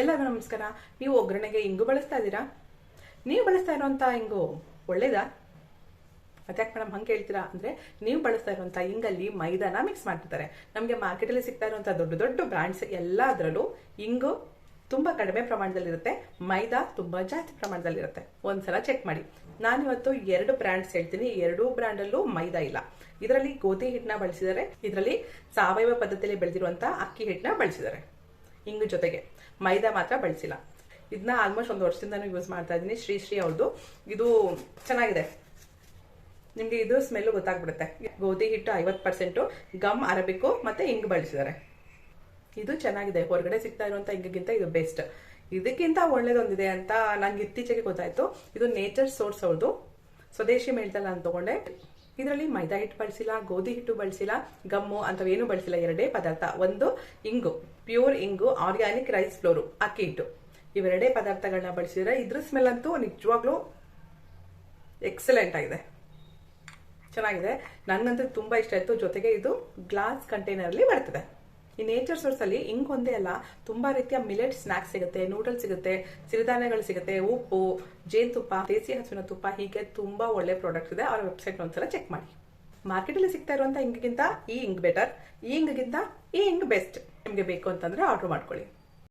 ಎಲ್ಲರಿಗೂ ನಮಸ್ಕಾರ. ನೀವು ಒಗ್ಗರಣೆಗೆ ಇಂಗು ಬಳಸ್ತಾ ಇದ್ದೀರಾ? ನೀವು ಬಳಸ್ತಾ ಇರುವಂತ ಇಂಗು ಒಳ್ಳೇದಾ? ಅದ್ಯಾಕೆ ಮೇಡಮ್ ಹಂಗೆ ಹೇಳ್ತೀರಾ ಅಂದ್ರೆ, ನೀವು ಬಳಸ್ತಾ ಇರುವಂತ ಇಂಗಲ್ಲಿ ಮೈದಾನ ಮಿಕ್ಸ್ ಮಾಡ್ತಿದ್ದಾರೆ. ನಮಗೆ ಮಾರ್ಕೆಟ್ ಅಲ್ಲಿ ಸಿಗ್ತಾ ಇರುವಂತ ದೊಡ್ಡ ದೊಡ್ಡ ಬ್ರಾಂಡ್ಸ್ ಎಲ್ಲದರಲ್ಲೂ ಇಂಗು ತುಂಬಾ ಕಡಿಮೆ ಪ್ರಮಾಣದಲ್ಲಿರುತ್ತೆ, ಮೈದಾ ತುಂಬಾ ಜಾಸ್ತಿ ಪ್ರಮಾಣದಲ್ಲಿರುತ್ತೆ. ಒಂದ್ಸಲ ಚೆಕ್ ಮಾಡಿ. ನಾನಿವತ್ತು 2 ಬ್ರ್ಯಾಂಡ್ಸ್ ಹೇಳ್ತೀನಿ. 2 ಬ್ರ್ಯಾಂಡ್ ಅಲ್ಲೂ ಮೈದಾ ಇಲ್ಲ. ಇದರಲ್ಲಿ ಗೋಧಿ ಹಿಟ್ಟನ್ನ ಬಳಸಿದ್ದಾರೆ, ಇದರಲ್ಲಿ ಸಾವಯವ ಪದ್ಧತಿಯಲ್ಲಿ ಬೆಳೆದಿರುವಂತ ಅಕ್ಕಿ ಹಿಟ್ಟನ್ನ ಬಳಸಿದ್ದಾರೆ. ಇಂಗು ಜೊತೆಗೆ ಮೈದಾ ಮಾತ್ರ ಬಳಸಿಲ್ಲ. ಇದನ್ನ ಆಲ್ಮೋಸ್ಟ್ 1 ವರ್ಷದಿಂದ ಯೂಸ್ ಮಾಡ್ತಾ ಇದ್ದೀನಿ. ಶ್ರೀ ಅವ್ರದ್ದು ಇದು ಚೆನ್ನಾಗಿದೆ. ನಿಮ್ಗೆ ಇದು ಸ್ಮೆಲ್ ಗೊತ್ತಾಗ್ಬಿಡುತ್ತೆ. ಗೋಧಿ ಹಿಟ್ಟು 50%, ಗಮ್ ಅರಬಿಕ್ ಮತ್ತೆ ಇಂಗು ಬಳಸಿದ್ದಾರೆ. ಇದು ಚೆನ್ನಾಗಿದೆ. ಹೊರಗಡೆ ಸಿಗ್ತಾ ಇರುವಂತ ಇಂಗಿಗಿಂತ ಇದು ಬೆಸ್ಟ್. ಇದಕ್ಕಿಂತ ಒಳ್ಳೇದೊಂದಿದೆ ಅಂತ ನಂಗೆ ಇತ್ತೀಚೆಗೆ ಗೊತ್ತಾಯ್ತು. ಇದು ನೇಚರ್ ಸೋರ್ಸ್ ಅವ್ರದ್ದು, ಸ್ವದೇಶಿ ಮೇಳ್ತಲ್ಲ ಅಂತ ತಗೊಂಡೆ. ಇದರಲ್ಲಿ ಮೈದಾ ಹಿಟ್ಟು ಬಳಸಿಲ್ಲ, ಗೋಧಿ ಹಿಟ್ಟು ಬಳಸಿಲ್ಲ, ಗಮ್ಮು ಅಂತವೇನು ಬಳಸಿಲ್ಲ. 2 ಪದಾರ್ಥ. ಒಂದು ಇಂಗು, ಪ್ಯೂರ್ ಇಂಗು, ಆರ್ಗ್ಯಾನಿಕ್ ರೈಸ್ ಫ್ಲೋರು, ಅಕ್ಕಿ ಹಿಟ್ಟು. ಇವೆರಡೇ ಪದಾರ್ಥಗಳನ್ನ ಬಳಸಿದ್ರೆ ಇದ್ರ ಸ್ಮೆಲ್ ಅಂತೂ ನಿಜವಾಗ್ಲೂ ಎಕ್ಸಲೆಂಟ್ ಆಗಿದೆ, ಚೆನ್ನಾಗಿದೆ. ನನ್ಗಂತೂ ತುಂಬಾ ಇಷ್ಟ ಆಯ್ತು. ಜೊತೆಗೆ ಇದು ಗ್ಲಾಸ್ ಕಂಟೈನರ್ ಅಲ್ಲಿ ಬರ್ತದೆ. ಈ ನೇಚರ್ ಸೋರ್ಸ್ ಅಲ್ಲಿ ಇಂಗ್ ಒಂದೇ ಅಲ್ಲ, ತುಂಬಾ ರೀತಿಯ ಮಿಲೆಟ್ ಸ್ನಾಕ್ಸ್ ಸಿಗುತ್ತೆ, ನೂಡಲ್ಸ್ ಸಿಗುತ್ತೆ, ಸಿರಿಧಾನ್ಯಗಳು ಸಿಗುತ್ತೆ, ಉಪ್ಪು, ಜೇನುತುಪ್ಪ, ದೇಸಿ ಹಸುವಿನ ತುಪ್ಪ, ಹೀಗೆ ತುಂಬಾ ಒಳ್ಳೆ ಪ್ರಾಡಕ್ಟ್ಸ್ ಇದೆ. ಅವರ ವೆಬ್ಸೈಟ್ ಒಂದ್ಸಲ ಚೆಕ್ ಮಾಡಿ. ಮಾರ್ಕೆಟ್ ಅಲ್ಲಿ ಸಿಗ್ತಾ ಇರುವಂತ ಇಂಗಿಗಿಂತ ಈ ಇಂಗ್ ಬೆಟರ್, ಈ ಇಂಗಿಗಿಂತ ಈ ಇಂಗ್ ಬೆಸ್ಟ್. ನಿಮ್ಗೆ ಬೇಕು ಅಂತಂದ್ರೆ ಆರ್ಡರ್ ಮಾಡ್ಕೊಳ್ಳಿ.